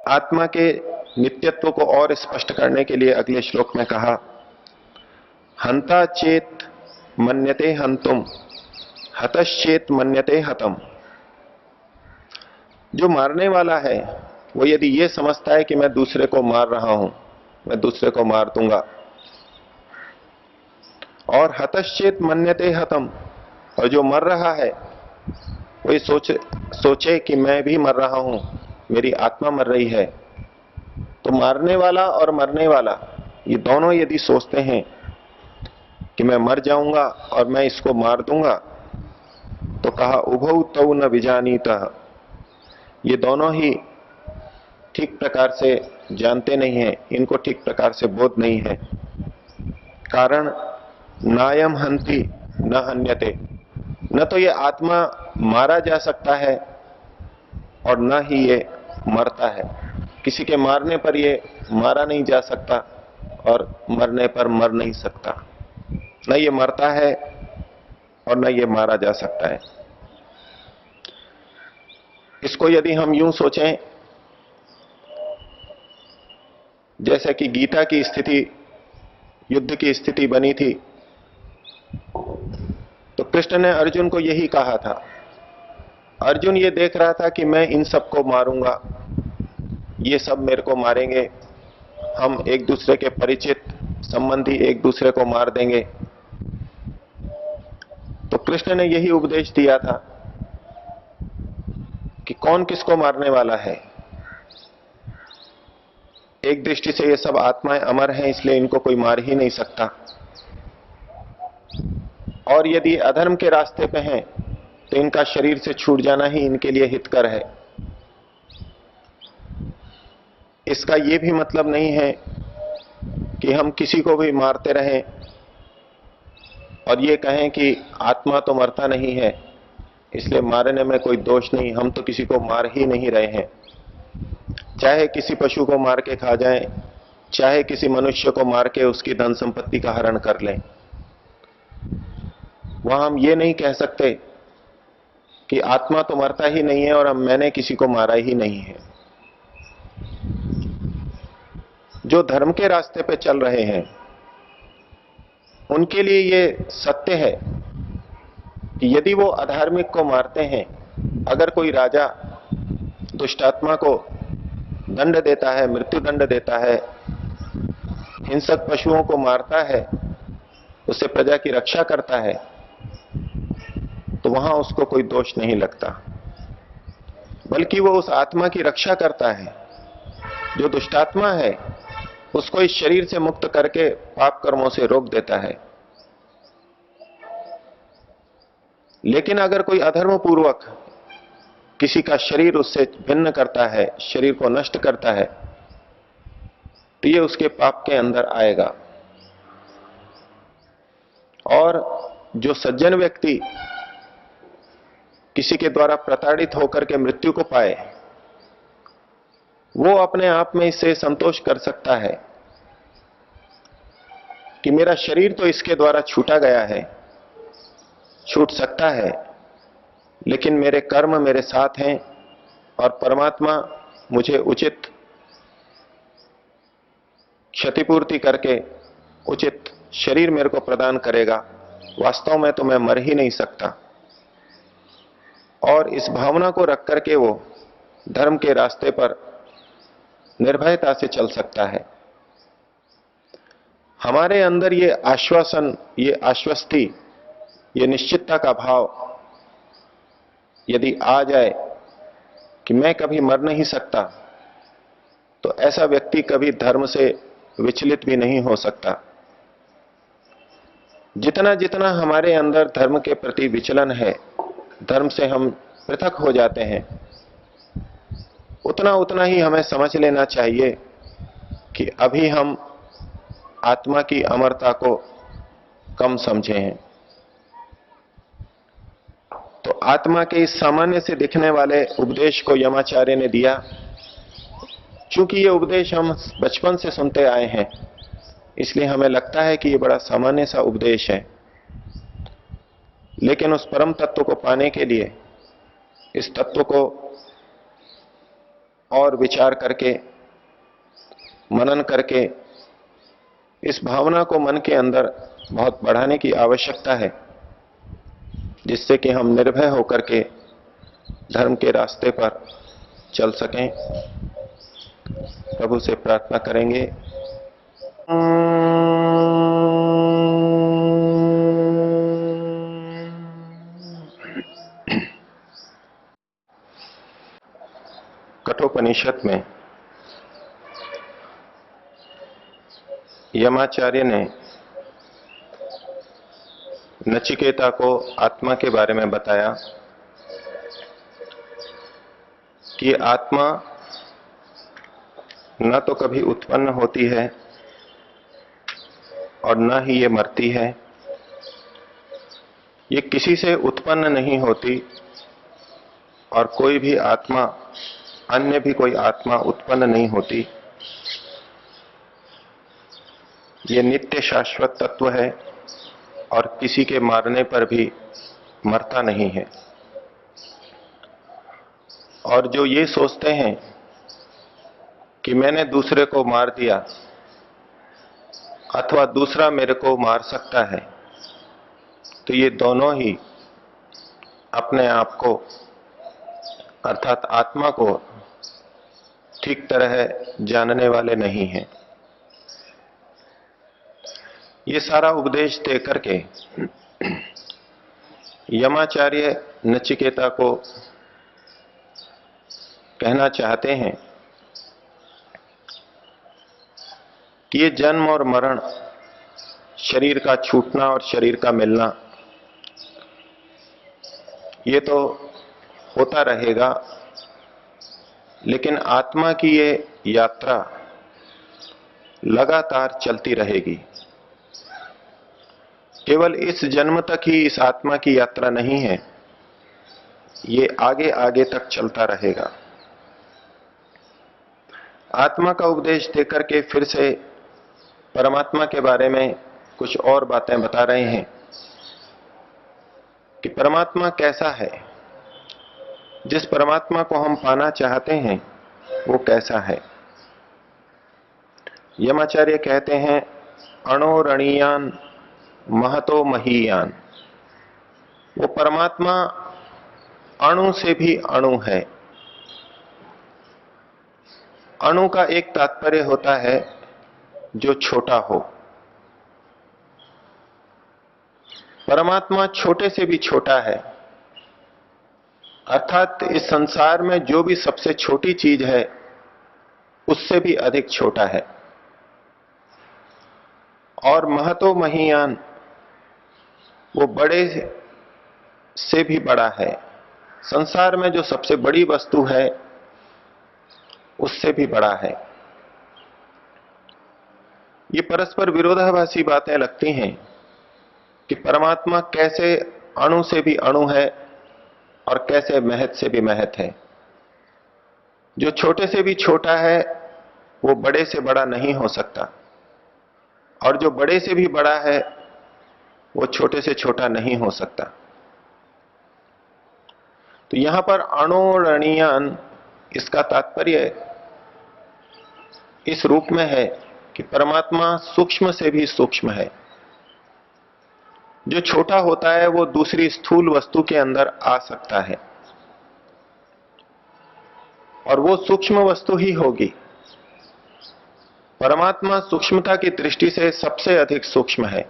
आत्मा के नित्यत्व को और स्पष्ट करने के लिए अगले श्लोक में कहा, हंता चेत मन्यते हंतुम, हतश्चेत मन्यते हतम। जो मारने वाला है वो यदि ये समझता है कि मैं दूसरे को मार रहा हूं, मैं दूसरे को मार दूंगा, और हतश्चेत मन्यते हतम, और जो मर रहा है वो ये सोचे कि मैं भी मर रहा हूं, मेरी आत्मा मर रही है, तो मारने वाला और मरने वाला ये दोनों यदि सोचते हैं कि मैं मर जाऊंगा और मैं इसको मार दूंगा, तो कहा उभौ तौ न विजानीतः, ये दोनों ही ठीक प्रकार से जानते नहीं हैं, इनको ठीक प्रकार से बोध नहीं है। कारण नायम हंति न हन्यते, न तो ये आत्मा मारा जा सकता है और न ही ये मरता है। किसी के मारने पर ये मारा नहीं जा सकता और मरने पर मर नहीं सकता। न ये मरता है और न ये मारा जा सकता है। इसको यदि हम यूं सोचें, जैसे कि गीता की स्थिति, युद्ध की स्थिति बनी थी, तो कृष्ण ने अर्जुन को यही कहा था। अर्जुन ये देख रहा था कि मैं इन सबको मारूंगा, ये सब मेरे को मारेंगे, हम एक दूसरे के परिचित संबंधी एक दूसरे को मार देंगे। तो कृष्ण ने यही उपदेश दिया था कि कौन किसको मारने वाला है। एक दृष्टि से ये सब आत्माएं अमर हैं, इसलिए इनको कोई मार ही नहीं सकता, और यदि अधर्म के रास्ते पे हैं तो इनका शरीर से छूट जाना ही इनके लिए हितकर है। इसका यह भी मतलब नहीं है कि हम किसी को भी मारते रहें और ये कहें कि आत्मा तो मरता नहीं है, इसलिए मारने में कोई दोष नहीं, हम तो किसी को मार ही नहीं रहे हैं। चाहे किसी पशु को मार के खा जाएं, चाहे किसी मनुष्य को मार के उसकी धन संपत्ति का हरण कर लें, वहां हम ये नहीं कह सकते कि आत्मा तो मरता ही नहीं है और अब मैंने किसी को मारा ही नहीं है। जो धर्म के रास्ते पे चल रहे हैं उनके लिए ये सत्य है कि यदि वो अधार्मिक को मारते हैं, अगर कोई राजा दुष्टात्मा को दंड देता है, मृत्यु दंड देता है, हिंसक पशुओं को मारता है, उससे प्रजा की रक्षा करता है, तो वहां उसको कोई दोष नहीं लगता, बल्कि वो उस आत्मा की रक्षा करता है। जो दुष्टात्मा है उसको इस शरीर से मुक्त करके पाप कर्मों से रोक देता है। लेकिन अगर कोई अधर्म पूर्वक किसी का शरीर उससे भिन्न करता है, शरीर को नष्ट करता है, तो ये उसके पाप के अंदर आएगा। और जो सज्जन व्यक्ति किसी के द्वारा प्रताड़ित होकर के मृत्यु को पाए, वो अपने आप में इससे संतोष कर सकता है कि मेरा शरीर तो इसके द्वारा छूटा गया है, छूट सकता है, लेकिन मेरे कर्म मेरे साथ हैं और परमात्मा मुझे उचित क्षतिपूर्ति करके उचित शरीर मेरे को प्रदान करेगा। वास्तव में तो मैं मर ही नहीं सकता। और इस भावना को रख करके वो धर्म के रास्ते पर निर्भयता से चल सकता है। हमारे अंदर ये आश्वासन, ये आश्वस्ति, ये निश्चितता का भाव यदि आ जाए कि मैं कभी मर नहीं सकता, तो ऐसा व्यक्ति कभी धर्म से विचलित भी नहीं हो सकता। जितना जितना हमारे अंदर धर्म के प्रति विचलन है, धर्म से हम पृथक हो जाते हैं, उतना उतना ही हमें समझ लेना चाहिए कि अभी हम आत्मा की अमरता को कम समझे हैं। तो आत्मा के इस सामान्य से दिखने वाले उपदेश को यमाचार्य ने दिया। चूंकि ये उपदेश हम बचपन से सुनते आए हैं, इसलिए हमें लगता है कि ये बड़ा सामान्य सा उपदेश है, लेकिन उस परम तत्व को पाने के लिए, इस तत्व को और विचार करके, मनन करके इस भावना को मन के अंदर बहुत बढ़ाने की आवश्यकता है, जिससे कि हम निर्भय होकर के धर्म के रास्ते पर चल सकें। प्रभु से प्रार्थना करेंगे। कठोपनिषद में यमाचार्य ने नचिकेता को आत्मा के बारे में बताया कि आत्मा न तो कभी उत्पन्न होती है और न ही ये मरती है। ये किसी से उत्पन्न नहीं होती और कोई भी आत्मा, अन्य भी कोई आत्मा उत्पन्न नहीं होती। ये नित्य शाश्वत तत्व है और किसी के मारने पर भी मरता नहीं है। और जो ये सोचते हैं कि मैंने दूसरे को मार दिया अथवा दूसरा मेरे को मार सकता है, तो ये दोनों ही अपने आप को अर्थात आत्मा को ठीक तरह जानने वाले नहीं हैं। ये सारा उपदेश दे करके यमाचार्य नचिकेता को कहना चाहते हैं कि ये जन्म और मरण, शरीर का छूटना और शरीर का मिलना, ये तो होता रहेगा, लेकिन आत्मा की ये यात्रा लगातार चलती रहेगी। केवल इस जन्म तक ही इस आत्मा की यात्रा नहीं है, ये आगे आगे तक चलता रहेगा। आत्मा का उपदेश देकर के फिर से परमात्मा के बारे में कुछ और बातें बता रहे हैं कि परमात्मा कैसा है, जिस परमात्मा को हम पाना चाहते हैं वो कैसा है। यमाचार्य कहते हैं, अणोरणीयान महतो महीयान। वो परमात्मा अणु से भी अणु है। अणु का एक तात्पर्य होता है जो छोटा हो। परमात्मा छोटे से भी छोटा है, अर्थात इस संसार में जो भी सबसे छोटी चीज है उससे भी अधिक छोटा है। और महतो महीयान, वो बड़े से भी बड़ा है। संसार में जो सबसे बड़ी वस्तु है उससे भी बड़ा है। ये परस्पर विरोधाभासी बातें लगती हैं कि परमात्मा कैसे अणु से भी अणु है और कैसे महत से भी महत है। जो छोटे से भी छोटा है वो बड़े से बड़ा नहीं हो सकता, और जो बड़े से भी बड़ा है वो छोटे से छोटा नहीं हो सकता। तो यहां पर अणोरणीयान, इसका तात्पर्य इस रूप में है कि परमात्मा सूक्ष्म से भी सूक्ष्म है। जो छोटा होता है वो दूसरी स्थूल वस्तु के अंदर आ सकता है और वो सूक्ष्म वस्तु ही होगी। परमात्मा सूक्ष्मता की दृष्टि से सबसे अधिक सूक्ष्म है।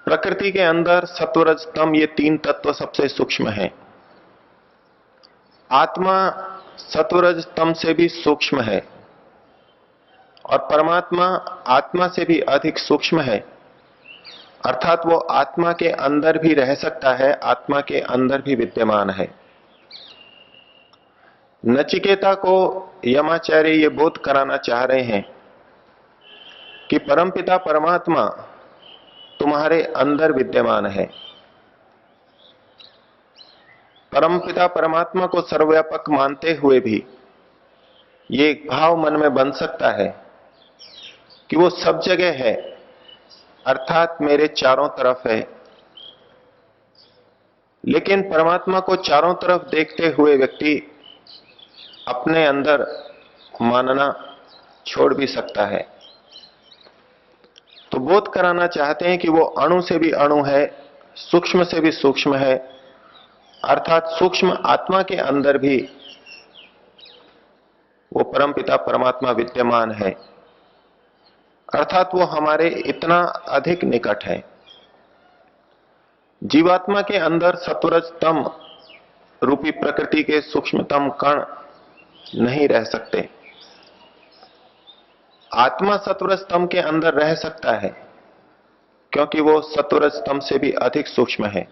प्रकृति के अंदर सत्वरज तम, ये तीन तत्व सबसे सूक्ष्म हैं। आत्मा सत्वरज तम से भी सूक्ष्म है और परमात्मा आत्मा से भी अधिक सूक्ष्म है, अर्थात वो आत्मा के अंदर भी रह सकता है, आत्मा के अंदर भी विद्यमान है। नचिकेता को यमाचार्य ये बोध कराना चाह रहे हैं कि परमपिता परमात्मा तुम्हारे अंदर विद्यमान है। परमपिता परमात्मा को सर्वव्यापक मानते हुए भी ये एक भाव मन में बन सकता है कि वो सब जगह है, अर्थात मेरे चारों तरफ है। लेकिन परमात्मा को चारों तरफ देखते हुए व्यक्ति अपने अंदर मानना छोड़ भी सकता है। तो बोध कराना चाहते हैं कि वो अणु से भी अणु है, सूक्ष्म से भी सूक्ष्म है, अर्थात सूक्ष्म आत्मा के अंदर भी वो परमपिता परमात्मा विद्यमान है, अर्थात वो हमारे इतना अधिक निकट है। जीवात्मा के अंदर सत्वरज तम रूपी प्रकृति के सूक्ष्मतम कण नहीं रह सकते। आत्मा सत्वरज तम के अंदर रह सकता है क्योंकि वो सत्वरज तम से भी अधिक सूक्ष्म है।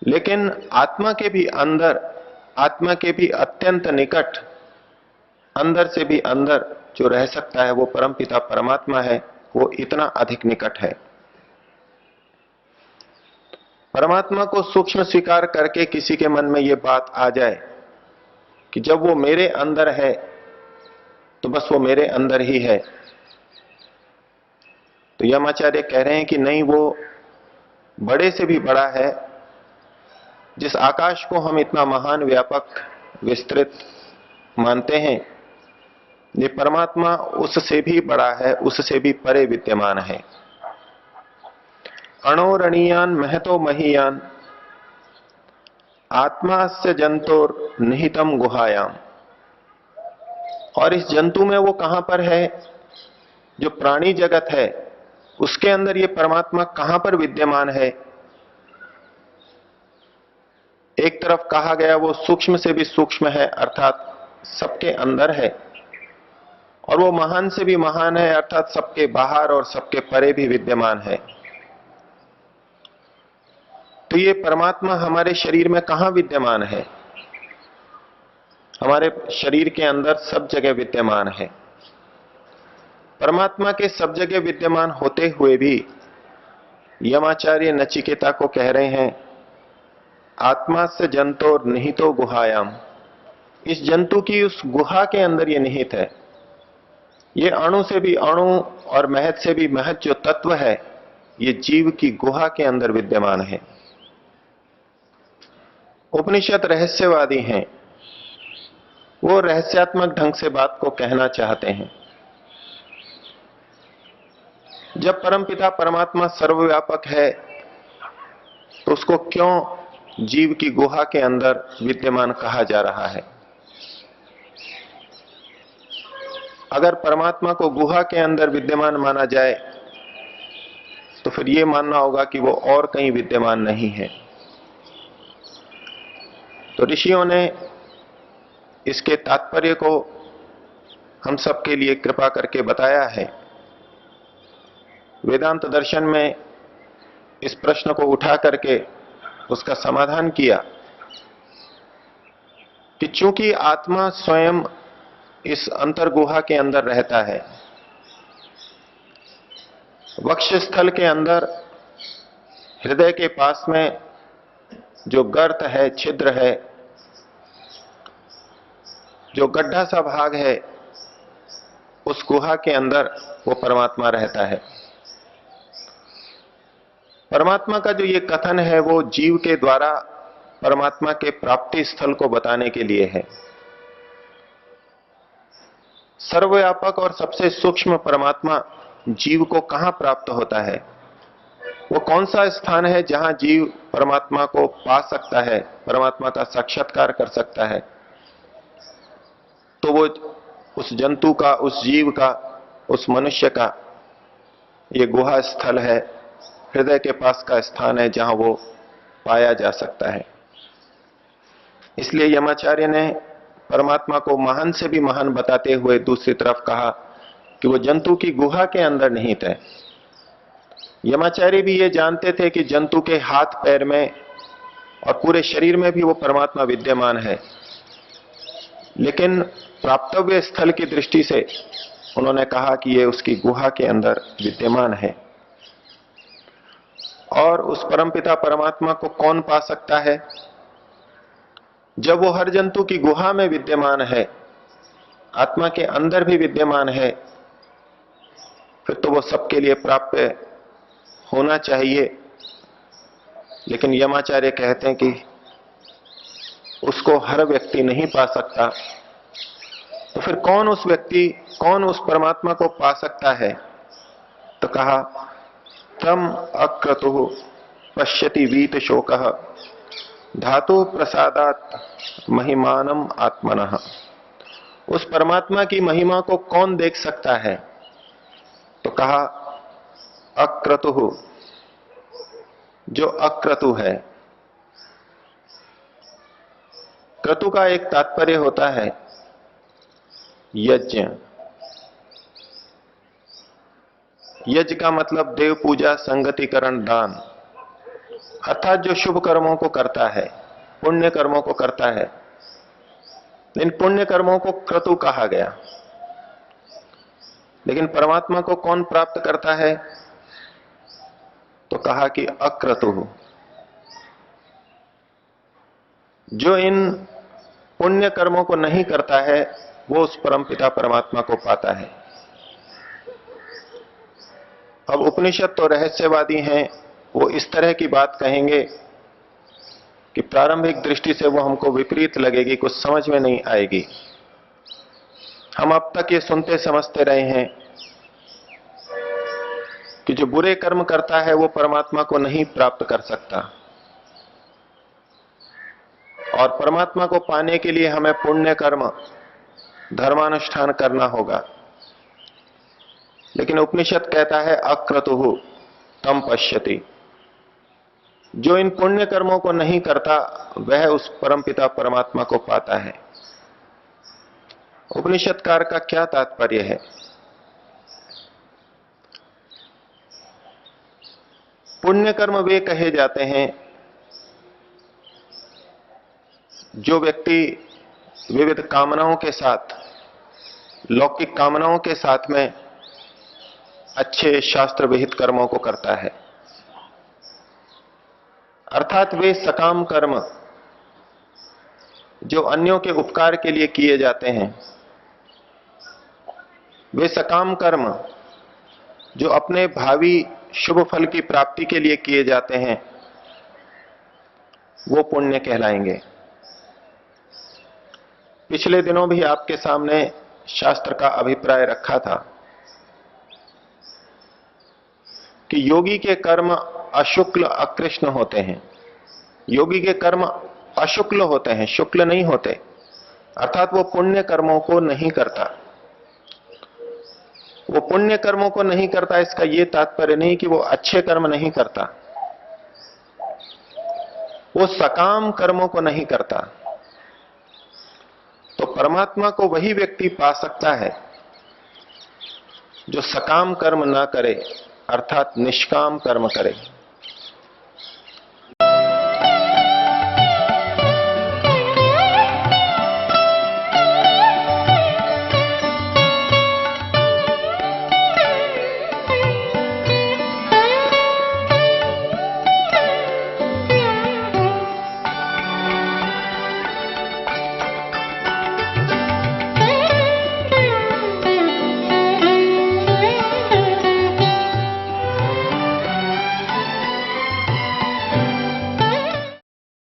लेकिन आत्मा के भी अंदर, आत्मा के भी अत्यंत निकट, अंदर से भी अंदर जो रह सकता है वो परमपिता परमात्मा है, वो इतना अधिक निकट है। परमात्मा को सूक्ष्म स्वीकार करके किसी के मन में ये बात आ जाए कि जब वो मेरे अंदर है तो बस वो मेरे अंदर ही है, तो यमाचार्य कह रहे हैं कि नहीं, वो बड़े से भी बड़ा है। जिस आकाश को हम इतना महान, व्यापक, विस्तृत मानते हैं, ये परमात्मा उससे भी बड़ा है, उससे भी परे विद्यमान है। अणोरणीयान महतो महीयान आत्मास्य जंतोर निहितम गुहायाम। और इस जंतु में वो कहां पर है? जो प्राणी जगत है उसके अंदर ये परमात्मा कहां पर विद्यमान है? एक तरफ कहा गया वो सूक्ष्म से भी सूक्ष्म है, अर्थात सबके अंदर है, और वो महान से भी महान है, अर्थात सबके बाहर और सबके परे भी विद्यमान है। तो ये परमात्मा हमारे शरीर में कहां विद्यमान है? हमारे शरीर के अंदर सब जगह विद्यमान है। परमात्मा के सब जगह विद्यमान होते हुए भी यमाचार्य नचिकेता को कह रहे हैं, आत्मा से जंतोर निहितो गुहायाम। इस जंतु की उस गुहा के अंदर ये निहित है। ये अणु से भी अणु और महत से भी महत जो तत्व है, ये जीव की गुहा के अंदर विद्यमान है। उपनिषद रहस्यवादी हैं, वो रहस्यात्मक ढंग से बात को कहना चाहते हैं। जब परमपिता परमात्मा सर्वव्यापक है तो उसको क्यों जीव की गुहा के अंदर विद्यमान कहा जा रहा है? अगर परमात्मा को गुहा के अंदर विद्यमान माना जाए तो फिर यह मानना होगा कि वो और कहीं विद्यमान नहीं है। तो ऋषियों ने इसके तात्पर्य को हम सबके लिए कृपा करके बताया है। वेदांत दर्शन में इस प्रश्न को उठा करके उसका समाधान किया कि चूंकि आत्मा स्वयं इस अंतर्गुहा के अंदर रहता है, वक्षस्थल के अंदर हृदय के पास में जो गर्त है, छिद्र है, जो गड्ढा सा भाग है, उस गुहा के अंदर वो परमात्मा रहता है। परमात्मा का जो ये कथन है वो जीव के द्वारा परमात्मा के प्राप्ति स्थल को बताने के लिए है। सर्वव्यापक और सबसे सूक्ष्म परमात्मा जीव को कहां प्राप्त होता है? वो कौन सा स्थान है जहां जीव परमात्मा को पा सकता है, परमात्मा का साक्षात्कार कर सकता है? तो वो उस जंतु का, उस जीव का, उस मनुष्य का ये गुहा स्थल है, हृदय के पास का स्थान है जहां वो पाया जा सकता है। इसलिए यमाचार्य ने परमात्मा को महान से भी महान बताते हुए दूसरी तरफ कहा कि वो जंतु की गुहा के अंदर निहित है। यमाचार्य भी ये जानते थे कि जंतु के हाथ पैर में और पूरे शरीर में भी वो परमात्मा विद्यमान है, लेकिन प्राप्तव्य स्थल की दृष्टि से उन्होंने कहा कि ये उसकी गुहा के अंदर विद्यमान है। और उस परमपिता परमात्मा को कौन पा सकता है? जब वो हर जंतु की गुहा में विद्यमान है, आत्मा के अंदर भी विद्यमान है, फिर तो वो सबके लिए प्राप्य होना चाहिए। लेकिन यमाचार्य कहते हैं कि उसको हर व्यक्ति नहीं पा सकता, तो फिर कौन उस परमात्मा को पा सकता है? तो कहा, तम अक्रतुः पश्यति वीत शोकः धातु प्रसादात महिमानम आत्मनः। उस परमात्मा की महिमा को कौन देख सकता है? तो कहा, अक्रतुः, जो अक्रतु है। क्रतु का एक तात्पर्य होता है यज्ञ। यज्ञ का मतलब देव पूजा, संगतिकरण, दान, अर्थात जो शुभ कर्मों को करता है, पुण्य कर्मों को करता है। इन पुण्य कर्मों को क्रतु कहा गया। लेकिन परमात्मा को कौन प्राप्त करता है? तो कहा कि अक्रतु, जो इन पुण्य कर्मों को नहीं करता है वो उस परमपिता परमात्मा को पाता है। अब उपनिषद तो रहस्यवादी हैं, वो इस तरह की बात कहेंगे कि प्रारंभिक दृष्टि से वो हमको विपरीत लगेगी, कुछ समझ में नहीं आएगी। हम अब तक ये सुनते समझते रहे हैं कि जो बुरे कर्म करता है वो परमात्मा को नहीं प्राप्त कर सकता, और परमात्मा को पाने के लिए हमें पुण्य कर्म, धर्मानुष्ठान करना होगा। लेकिन उपनिषद कहता है अक्रतुः तम पश्यति, जो इन पुण्य कर्मों को नहीं करता वह उस परमपिता परमात्मा को पाता है। उपनिषदकार का क्या तात्पर्य है? पुण्य कर्म वे कहे जाते हैं जो व्यक्ति विविध कामनाओं के साथ, लौकिक कामनाओं के साथ में अच्छे शास्त्र विहित कर्मों को करता है, अर्थात वे सकाम कर्म जो अन्यों के उपकार के लिए किए जाते हैं, वे सकाम कर्म जो अपने भावी शुभ फल की प्राप्ति के लिए किए जाते हैं, वो पुण्य कहलाएंगे। पिछले दिनों भी आपके सामने शास्त्र का अभिप्राय रखा था कि योगी के कर्म अशुक्ल अकृष्ण होते हैं। योगी के कर्म अशुक्ल होते हैं, शुक्ल नहीं होते, अर्थात वो पुण्य कर्मों को नहीं करता। वो पुण्य कर्मों को नहीं करता, इसका यह तात्पर्य नहीं कि वो अच्छे कर्म नहीं करता, वो सकाम कर्मों को नहीं करता। तो परमात्मा को वही व्यक्ति पा सकता है जो सकाम कर्म ना करे, अर्थात निष्काम कर्म करे।